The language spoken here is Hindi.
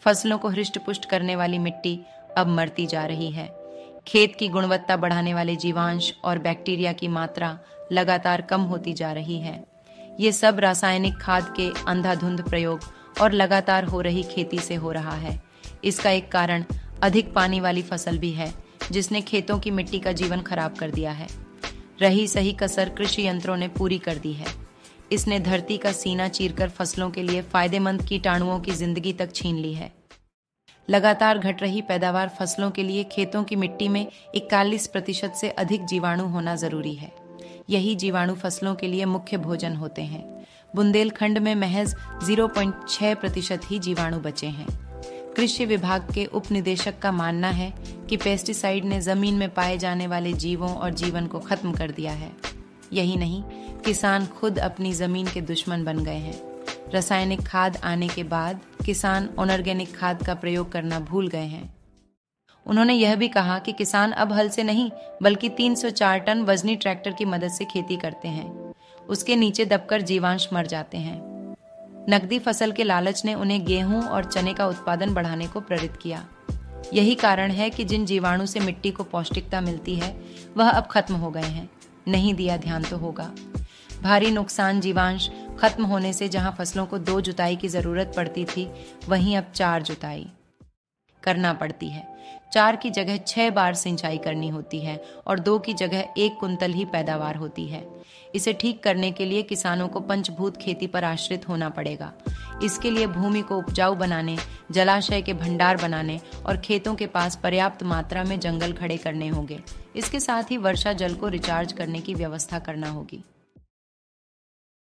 फसलों को हृष्ट-पुष्ट करने वाली मिट्टी अब मरती जा रही है। खेत की गुणवत्ता बढ़ाने वाले जीवांश और बैक्टीरिया की मात्रा लगातार कम होती जा रही है। ये सब रासायनिक खाद के अंधाधुंध प्रयोग और लगातार हो रही खेती से हो रहा है। इसका एक कारण अधिक पानी वाली फसल भी है, जिसने खेतों की मिट्टी का जीवन खराब कर दिया है। रही सही कसर कृषि यंत्रों ने पूरी कर दी है। इसने धरती का सीना चीरकर फसलों के लिए फायदेमंद कीटाणुओं की जिंदगी तक छीन ली है। लगातार घट रही पैदावार फसलों के लिए खेतों की मिट्टी में 41% से अधिक जीवाणु होना जरूरी है। यही जीवाणु फसलों के लिए मुख्य भोजन होते हैं। बुंदेलखंड में महज 0.6% ही जीवाणु बचे हैं। कृषि विभाग के उप निदेशक का मानना है कि पेस्टिसाइड ने जमीन में पाए जाने वाले जीवों और जीवन को खत्म कर दिया है। यही नहीं, किसान खुद अपनी जमीन के दुश्मन बन गए हैं। रासायनिक खाद आने के बाद किसान ऑर्गेनिक खाद का प्रयोग करना भूल गए हैं। उन्होंने यह भी कहा कि किसान अब हल से नहीं बल्कि 304 टन वजनी ट्रैक्टर की मदद से खेती करते हैं। उसके नीचे दबकर जीवांश मर जाते हैं। नकदी फसल के लालच ने उन्हें गेहूं और चने का उत्पादन बढ़ाने को प्रेरित किया। यही कारण है कि जिन जीवाणु से मिट्टी को पौष्टिकता मिलती है वह अब खत्म हो गए हैं। नहीं दिया ध्यान तो होगा। भारी नुकसान जीवांश खत्म होने से जहां फसलों को 2 जुताई की जरूरत पड़ती थी, वहीं अब 4 जुताई करना पड़ती है। 4 की जगह 6 बार सिंचाई करनी होती है और 2 की जगह 1 कुंतल ही पैदावार होती है। इसे ठीक करने के लिए किसानों को पंचभूत खेती पर आश्रित होना पड़ेगा। इसके लिए भूमि को उपजाऊ बनाने, जलाशय के भंडार बनाने और खेतों के पास पर्याप्त मात्रा में जंगल खड़े करने होंगे। इसके साथ ही वर्षा जल को रिचार्ज करने की व्यवस्था करना होगी।